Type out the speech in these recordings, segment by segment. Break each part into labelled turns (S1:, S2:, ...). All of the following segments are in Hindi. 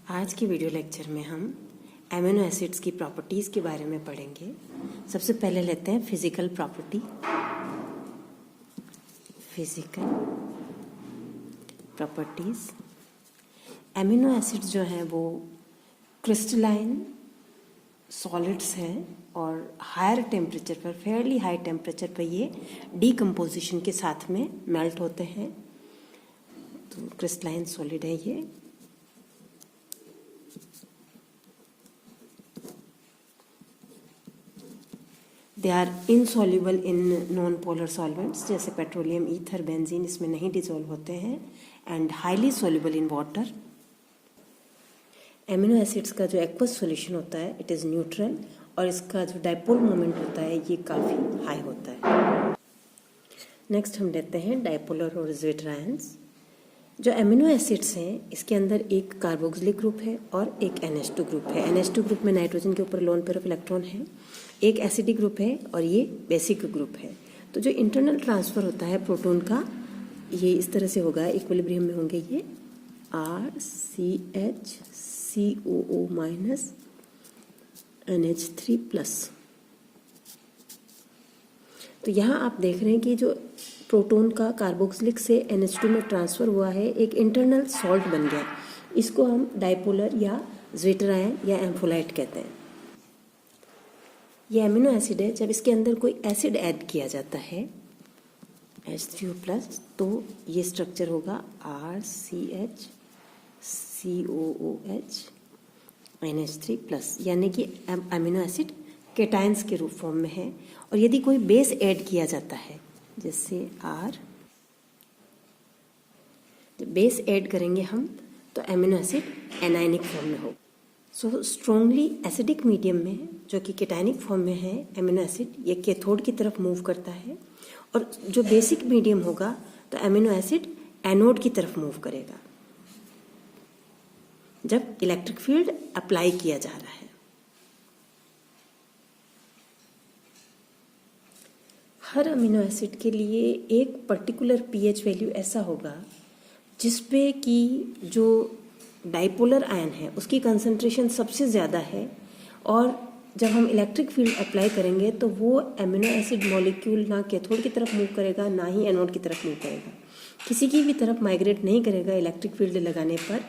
S1: आज की वीडियो लेक्चर में हम एमिनो एसिड्स की प्रॉपर्टीज़ के बारे में पढ़ेंगे। सबसे पहले लेते हैं physical property. Physical properties, amino acids जो हैं वो क्रिस्टलाइन सॉलिड्स हैं और हायर टेम्परेचर पर, फेयरली हाई टेम्परेचर पर ये डीकम्पोजिशन के साथ में मेल्ट होते हैं। तो क्रिस्टलाइन सॉलिड है ये। They are insoluble in non polar solvents जैसे पेट्रोलियम, ईथर, बेंजीन, इसमें नहीं डिसॉल्व होते हैं। And highly soluble in water. Amino acids का जो एक्वस सॉल्यूशन होता है इट इज़ न्यूट्रल और इसका जो डाइपोल मोमेंट होता है ये काफ़ी हाई होता है। नेक्स्ट हम लेते हैं डाइपोलर और ज्विटरायंस। जो एमिनो एसिड्स हैं इसके अंदर एक कार्बोक्सिलिक ग्रुप है और एक NH2 ग्रुप है। NH2 ग्रुप में नाइट्रोजन के ऊपर लोन पेयर ऑफ इलेक्ट्रॉन है। एक एसिडिक ग्रुप है और ये बेसिक ग्रुप है। तो जो इंटरनल ट्रांसफ़र होता है प्रोटॉन का ये इस तरह से होगा, इक्विलिब्रियम में होंगे ये RCH COO- NH3+। तो यहाँ आप देख रहे हैं कि जो प्रोटॉन का कार्बोक्सिलिक से NH2 में ट्रांसफ़र हुआ है एक इंटरनल सॉल्ट बन गया। इसको हम डाइपोलर या ज्विटरायन या एम्फोलाइट कहते हैं। ये एमिनो एसिड है, जब इसके अंदर कोई एसिड ऐड किया जाता है H3O+, तो ये स्ट्रक्चर होगा RCH COOH NH3+, यानी कि एमिनो एसिड केटाइंस के रूप फॉर्म में है। और यदि कोई बेस ऐड किया जाता है जैसे R, जब बेस ऐड करेंगे हम तो एमिनो एसिड एनायनिक फॉर्म में हो। सो स्ट्रॉन्गली एसिडिक मीडियम में जो कि केटाइनिक फॉर्म में है एमिनो एसिड ये कैथोड की तरफ मूव करता है, और जो बेसिक मीडियम होगा तो एमिनो एसिड एनोड की तरफ मूव करेगा जब इलेक्ट्रिक फील्ड अप्लाई किया जा रहा है। हर अमीनो एसिड के लिए एक पर्टिकुलर pH वैल्यू ऐसा होगा जिसपे कि जो डाइपोलर आयन है उसकी कंसंट्रेशन सबसे ज़्यादा है, और जब हम इलेक्ट्रिक फील्ड अप्लाई करेंगे तो वो अमीनो एसिड मॉलिक्यूल ना कैथोड की तरफ मूव करेगा ना ही एनोड की तरफ मूव करेगा, किसी की भी तरफ माइग्रेट नहीं करेगा इलेक्ट्रिक फील्ड लगाने पर।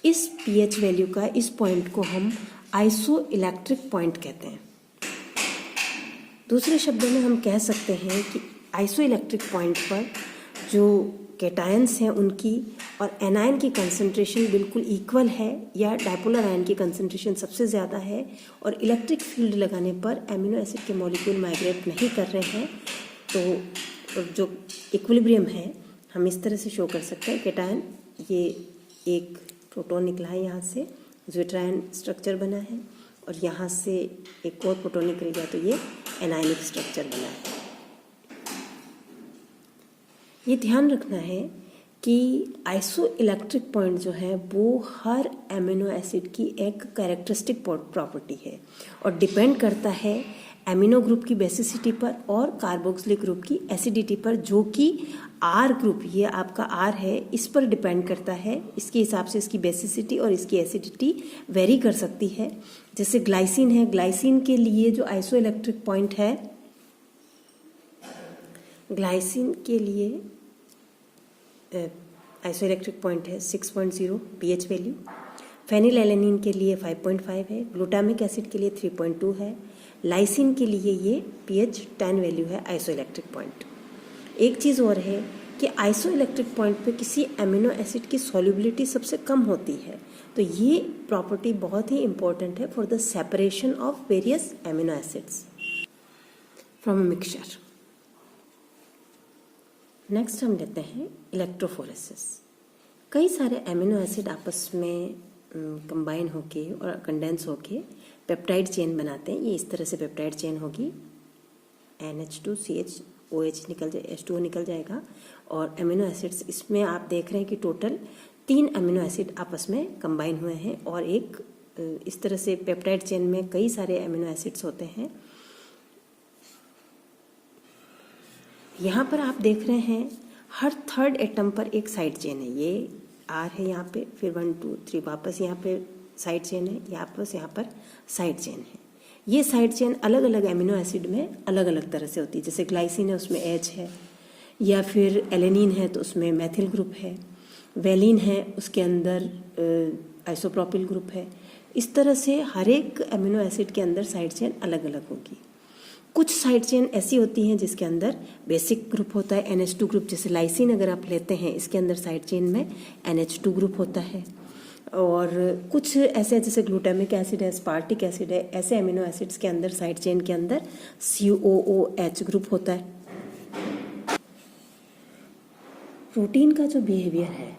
S1: इस pH वैल्यू का, इस पॉइंट को हम आइसो इलेक्ट्रिक पॉइंट कहते हैं। दूसरे शब्दों में हम कह सकते हैं कि आइसो इलेक्ट्रिक पॉइंट पर जो कैटायंस हैं उनकी और एनायन की कंसंट्रेशन बिल्कुल इक्वल है, या डाइपोलर आयन की कंसंट्रेशन सबसे ज़्यादा है, और इलेक्ट्रिक फील्ड लगाने पर एमिनो एसिड के मॉलिक्यूल माइग्रेट नहीं कर रहे हैं। तो जो इक्विलिब्रियम है हम इस तरह से शो कर सकते हैं। कैटायन, ये एक प्रोटॉन निकला है, यहाँ से ज्विटरायन स्ट्रक्चर बना है, और यहाँ से एक और प्रोटॉन निकल गया तो ये एनायनिक स्ट्रक्चर बना है। ये ध्यान रखना है कि आइसो इलेक्ट्रिक पॉइंट जो है वो हर एमिनो एसिड की एक कैरेक्टरिस्टिक प्रॉपर्टी है और डिपेंड करता है एमिनो ग्रुप की बेसिसिटी पर और कार्बोक्सिलिक ग्रुप की एसिडिटी पर, जो कि R ग्रुप, ये आपका R है, इस पर डिपेंड करता है। इसके हिसाब से इसकी बेसिसिटी और इसकी एसिडिटी वेरी कर सकती है। जैसे ग्लाइसिन है, ग्लाइसिन के लिए जो आइसो इलेक्ट्रिक पॉइंट है, ग्लाइसिन के लिए आइसो इलेक्ट्रिक पॉइंट है 6.0 pH वैल्यू। फेनिलएलेनिन के लिए 5.5 है। ग्लूटामिक एसिड के लिए 3.2 है। लाइसिन के लिए ये pH 10 वैल्यू है आइसो इलेक्ट्रिक पॉइंट। एक चीज़ और है कि आइसो इलेक्ट्रिक पॉइंट पे किसी एमिनो एसिड की सॉल्युबिलिटी सबसे कम होती है, तो ये प्रॉपर्टी बहुत ही इंपॉर्टेंट है for the separation of various amino acids from a mixture. Next हम लेते हैं इलेक्ट्रोफोरेसिस। कई सारे एमिनो एसिड आपस में कंबाइन होके और कंडेंस होके पेप्टाइड चेन बनाते हैं। ये इस तरह से पेप्टाइड चेन होगी, NH2 CH निकल जाए, H2O निकल जाएगा, और एमिनो एसिड्स इसमें आप देख रहे हैं कि टोटल 3 एमिनो एसिड आपस में कंबाइन हुए हैं, और एक इस तरह से पेप्टाइड चेन में कई सारे एमिनो एसिड्स होते हैं। यहाँ पर आप देख रहे हैं हर थर्ड एटम पर एक साइड चेन है। ये R है यहाँ पे, फिर 1 2 3 वापस यहाँ पे साइड चेन है, यहाँ पर साइड चेन है। ये साइड चेन अलग अलग एमिनो एसिड में अलग अलग तरह से होती है। जैसे ग्लाइसिन है उसमें H है, या फिर एलेनिन है तो उसमें मैथिल ग्रुप है, वेलिन है उसके अंदर आइसोप्रोपिल ग्रुप है। इस तरह से हर एक एमिनो एसिड के अंदर साइड चेन अलग अलग होगी। कुछ साइड चेन ऐसी होती हैं जिसके अंदर बेसिक ग्रुप होता है NH2 ग्रुप। जैसे लाइसिन अगर आप लेते हैं, इसके अंदर साइड चेन में NH2 ग्रुप होता है। और कुछ ऐसे जैसे ग्लूटामिक एसिड है, स्पार्टिक एसिड है, ऐसे एमिनो एसिड्स के अंदर साइड चेन के अंदर COOH ग्रुप होता है। प्रोटीन का जो बिहेवियर है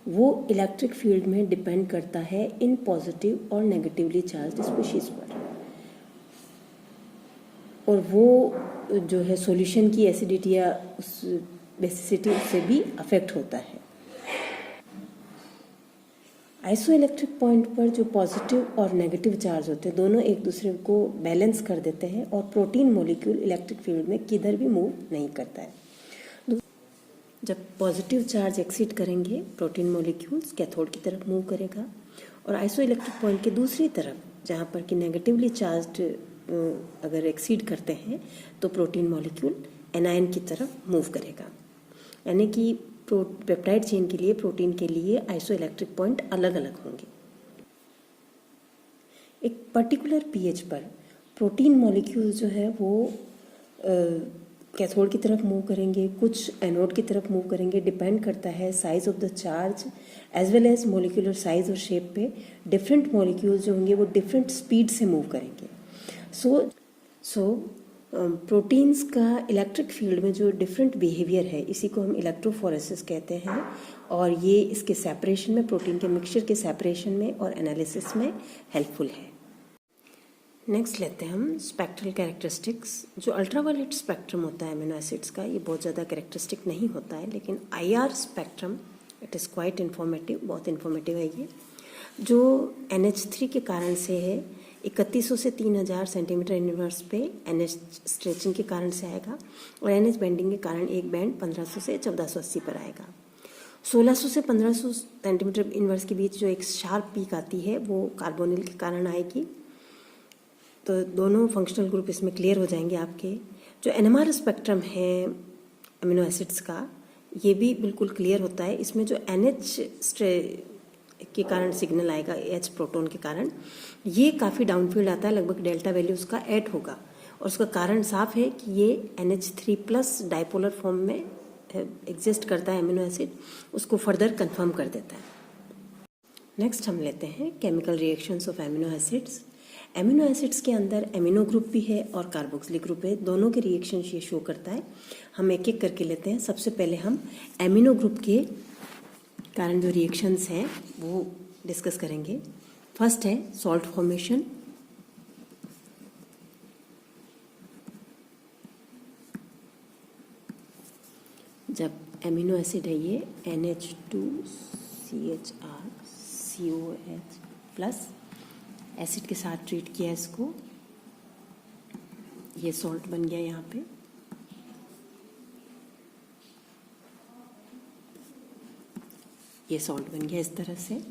S1: वो इलेक्ट्रिक फील्ड में डिपेंड करता है इन पॉजिटिव और नेगेटिवली चार्ज्ड स्पीशीज पर, और वो जो है सॉल्यूशन की एसिडिटी या उस बेसिसिटी उससे भी अफेक्ट होता है। आइसोइलेक्ट्रिक पॉइंट पर जो पॉजिटिव और नेगेटिव चार्ज होते हैं दोनों एक दूसरे को बैलेंस कर देते हैं, और प्रोटीन मॉलिक्यूल इलेक्ट्रिक फील्ड में किधर भी मूव नहीं करता है। जब पॉजिटिव चार्ज एक्सीड करेंगे प्रोटीन मॉलिक्यूल्स कैथोड की तरफ मूव करेगा, और आइसोइलेक्ट्रिक पॉइंट के दूसरी तरफ जहाँ पर कि नेगेटिवली चार्ज्ड अगर एक्सीड करते हैं तो प्रोटीन मॉलिक्यूल एनायन की तरफ मूव करेगा। यानी कि पेप्टाइड चेन के लिए, प्रोटीन के लिए आइसोइलेक्ट्रिक पॉइंट अलग अलग होंगे। एक पर्टिकुलर पीएच पर प्रोटीन मॉलिक्यूल जो है वो कैथोड की तरफ मूव करेंगे, कुछ एनोड की तरफ मूव करेंगे। डिपेंड करता है size of the charge as well as molecular size और शेप पे। डिफरेंट मॉलिक्यूल्स जो होंगे वो डिफरेंट स्पीड से मूव करेंगे। सो प्रोटीन्स का इलेक्ट्रिक फील्ड में जो डिफरेंट बिहेवियर है इसी को हम इलेक्ट्रोफोरेसिस कहते हैं, और ये इसके सेपरेशन में, प्रोटीन के मिक्सचर के सेपरेशन में और एनालिसिस में हेल्पफुल है। नेक्स्ट लेते हैं हम स्पेक्ट्रल कैरेक्टरिस्टिक्स। जो अल्ट्रावायलेट स्पेक्ट्रम होता है एमिनो एसिड्स का, ये बहुत ज़्यादा कैरेक्टरिस्टिक नहीं होता है, लेकिन IR spectrum it is quite informative, बहुत इन्फॉर्मेटिव है ये। जो NH3 के कारण से है 3100 से 3000 सेंटीमीटर यूनिवर्स पे NH स्ट्रेचिंग के कारण से आएगा, और NH बेंडिंग के कारण एक बैंड 1500 से 1480 पर आएगा। 1600 से 1500 सेंटीमीटर इनवर्स के बीच जो एक शार्प पीक आती है वो कार्बोनिल के कारण आएगी। तो दोनों फंक्शनल ग्रुप इसमें क्लियर हो जाएंगे आपके। जो NMR स्पेक्ट्रम है अमीनो एसिड्स का, ये भी बिल्कुल क्लियर होता है। इसमें जो NH के कारण सिग्नल आएगा, H प्रोटॉन के कारण, ये काफ़ी डाउनफील्ड आता है, लगभग डेल्टा वैल्यू उसका 8 होगा, और उसका कारण साफ है कि ये NH3+ डाइपोलर फॉर्म में एग्जिस्ट करता है एमिनो एसिड, उसको फर्दर कंफर्म कर देता है। नेक्स्ट हम लेते हैं chemical reactions of amino acids. Amino acids के अंदर एमिनो ग्रुप भी है और कार्बोक्सिलिक ग्रुप है, दोनों के रिएक्शंस ये शो करता है। हम एक एक करके लेते हैं। सबसे पहले हम एमिनो ग्रुप के कारण जो रिएक्शंस हैं वो डिस्कस करेंगे। फर्स्ट है सॉल्ट फॉर्मेशन। जब एमिनो एसिड है ये NH2CHR COH+ एसिड के साथ ट्रीट किया इसको, ये सॉल्ट बन गया। यहाँ पे ये सॉल्ट बन गया। इस तरह से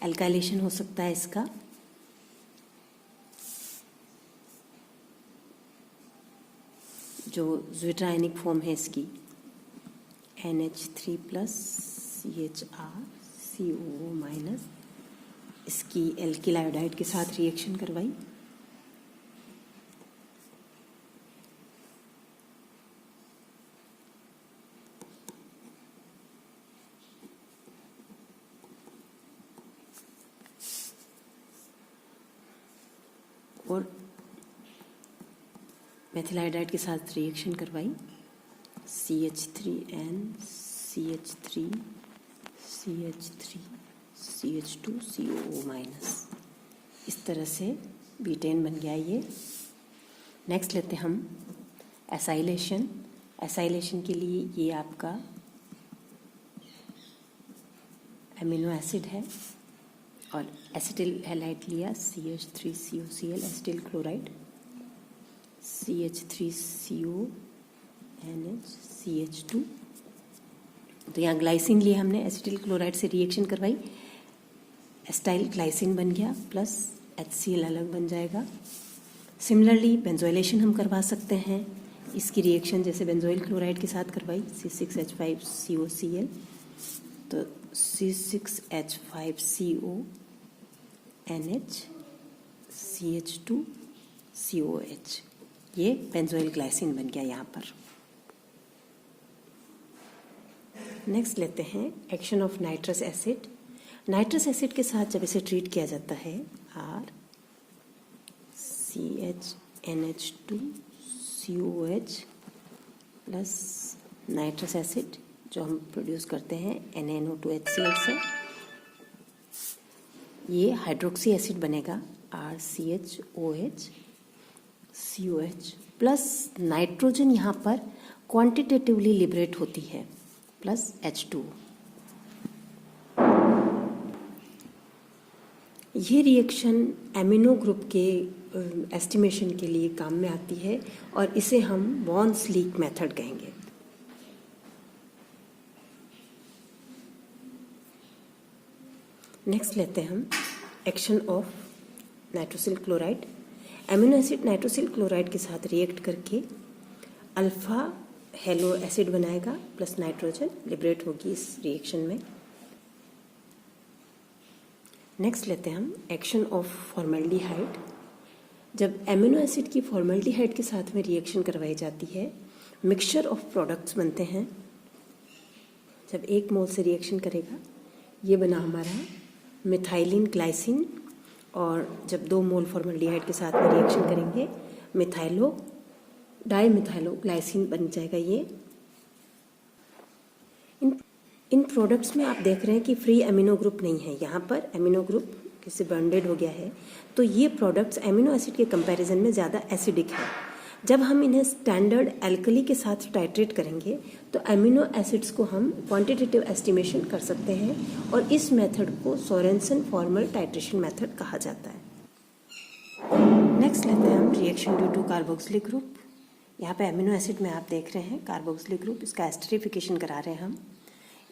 S1: एल्काइलेशन हो सकता है इसका। जो ज्विट्रायनिक फॉर्म है इसकी NH3+ CHR COO-, इसकी एल्किल आयोडाइड के साथ रिएक्शन करवाई। और मेथिल आयोडाइड के साथ रिएक्शन करवाई। CH3N CH3 CH3 CH2 COO-। इस तरह से बीटेन बन गया ये। नेक्स्ट लेते हैं हम एसाइलेशन। एसाइलेशन के लिए ये आपका एमिनो एसिड है, और एसिटिल हैलाइड लिया CH3COCl acetyl chloride, CH3CONH CH2। तो यहाँ ग्लाइसिन लिए हमने, एसिटिल क्लोराइड से रिएक्शन करवाई, एस्टाइल ग्लाइसिन बन गया प्लस HCl अलग बन जाएगा। सिमिलरली बेंजोइलेशन हम करवा सकते हैं, इसकी रिएक्शन जैसे बेंजोइल क्लोराइड के साथ करवाई C6H5COCl, तो C6H5CO NH CH2COH, ये बेंजोइल ग्लाइसिन बन गया यहाँ पर। नेक्स्ट लेते हैं action of nitrous acid. Nitrous acid के साथ जब इसे ट्रीट किया जाता है RCHNH2COH प्लस नाइट्रस एसिड जो हम प्रोड्यूस करते हैं NaNO2HCl से, ये हाइड्रोक्सी एसिड बनेगा RCHOH प्लस नाइट्रोजन यहाँ पर क्वांटिटेटिवली लिबरेट होती है प्लस H2। ये रिएक्शन एमिनो ग्रुप के एस्टिमेशन के लिए काम में आती है और इसे हम वॉन्स लीक मेथड कहेंगे। नेक्स्ट लेते हैं हम action of nitrosyl chloride. Amino acid nitrosyl chloride के साथ रिएक्ट करके अल्फा हेलो एसिड बनाएगा प्लस नाइट्रोजन लिबरेट होगी इस रिएक्शन में। नेक्स्ट लेते हैं हम एक्शन ऑफ फॉर्मल्डिहाइड। जब एमिनो एसिड की फॉर्मल्डिहाइड के साथ में रिएक्शन करवाई जाती है, मिक्सचर ऑफ प्रोडक्ट्स बनते हैं। जब 1 मोल से रिएक्शन करेगा, ये बना हमारा मिथाइलिन ग्लाइसिन, और जब 2 मोल फॉर्मल्डिहाइड के साथ में रिएक्शन करेंगे मिथाइलो डाईमिथाइलो ग्लाइसिन बन जाएगा ये। इन प्रोडक्ट्स में आप देख रहे हैं कि फ्री एमिनो ग्रुप नहीं है, यहाँ पर एमिनो ग्रुप किसी बॉन्डेड हो गया है, तो ये प्रोडक्ट्स एमिनो एसिड के कंपैरिजन में ज़्यादा एसिडिक है। जब हम इन्हें स्टैंडर्ड एल्कली के साथ टाइट्रेट करेंगे तो एमिनो एसिड्स को हम क्वांटिटेटिव एस्टिमेशन कर सकते हैं और इस मेथड को सोरेनसन फॉर्मल टाइट्रेशन मेथड कहा जाता है। नेक्स्ट लेते हैं हम reaction due to carboxylic group. यहाँ पे एमिनो एसिड में आप देख रहे हैं कार्बोक्सिलिक ग्रुप, इसका एस्टरिफिकेशन करा रहे हैं हम।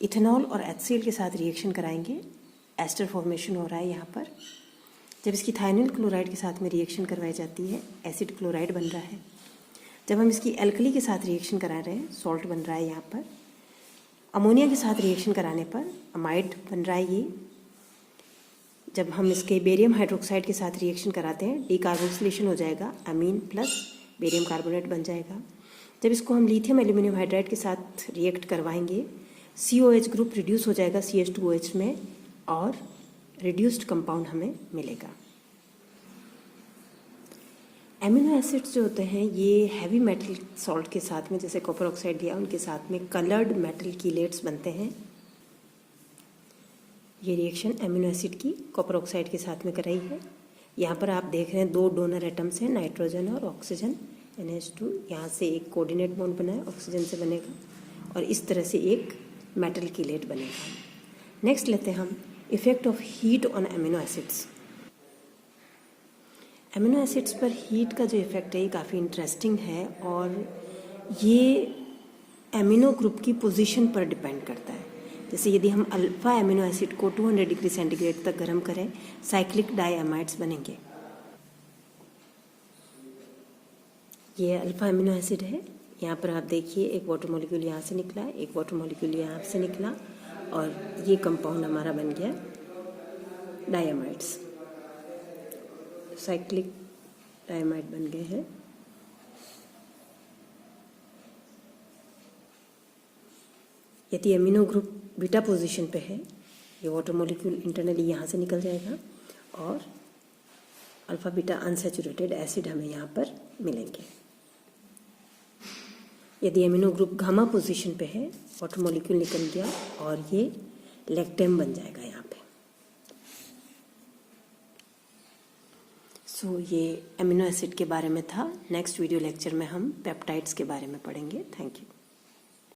S1: इथेनॉल और HCl के साथ रिएक्शन कराएंगे, एस्टर फॉर्मेशन हो रहा है यहाँ पर। जब इसकी थायनिल क्लोराइड के साथ में रिएक्शन करवाई जाती है, एसिड क्लोराइड बन रहा है। जब हम इसकी एल्कली के साथ रिएक्शन करा रहे हैं, सॉल्ट बन रहा है यहाँ पर। अमोनिया के साथ रिएक्शन कराने पर अमाइड बन रहा है ये। जब हम इसके बेरियम हाइड्रोक्साइड के साथ रिएक्शन कराते हैं, डीकार्बोक्सिलेशन हो जाएगा, अमीन प्लस बेरियम कार्बोनेट बन जाएगा। जब इसको हम लिथियम एल्यूमिनियम हाइड्राइड के साथ रिएक्ट करवाएंगे, COH ग्रुप रिड्यूस हो जाएगा CH2OH में और रिड्यूस्ड कंपाउंड हमें मिलेगा। एमिनो एसिड्स जो होते हैं ये हैवी मेटल सॉल्ट के साथ में, जैसे कॉपर ऑक्साइड दिया, उनके साथ में कलर्ड मेटल कीलेट्स बनते हैं। ये रिएक्शन एमिनो एसिड की कॉपर ऑक्साइड के साथ में कराई है। यहाँ पर आप देख रहे हैं 2 डोनर एटम्स हैं, नाइट्रोजन और ऑक्सीजन, NH2। यहाँ से एक कोऑर्डिनेट बॉन्ड बना है, ऑक्सीजन से बनेगा, और इस तरह से एक मेटल कीलेट बनेगा। नेक्स्ट लेते हैं हम effect of heat on amino acids. Amino acids पर हीट का जो इफेक्ट है ये काफ़ी इंटरेस्टिंग है और ये एमिनो ग्रुप की पोजीशन पर डिपेंड करता है। जैसे यदि हम अल्फा एमिनो एसिड को 200 डिग्री सेंटीग्रेड तक गर्म करें, साइक्लिक डाईएमाइड्स बनेंगे। ये अल्फा एमिनो एसिड है। यहाँ पर आप देखिए एक वाटर मॉलिक्यूल यहाँ से निकला, एक वाटर मॉलिक्यूल यहाँ से निकला, और ये कंपाउंड हमारा बन गया डाईएमाइड्स, साइक्लिक डाईएमाइड बन गए हैं। यदि एमिनो ग्रुप बीटा पोजीशन पे है, ये वाटर मॉलिक्यूल इंटरनली यहाँ से निकल जाएगा और अल्फा बीटा अनसैचुरेटेड एसिड हमें यहाँ पर मिलेंगे। यदि एमिनो ग्रुप गामा पोजीशन पे है, वाटर मॉलिक्यूल निकल गया और ये लैक्टेम बन जाएगा यहाँ पे। सो ये एमिनो एसिड के बारे में था। नेक्स्ट वीडियो लेक्चर में हम पेप्टाइड्स के बारे में पढ़ेंगे। Thank you.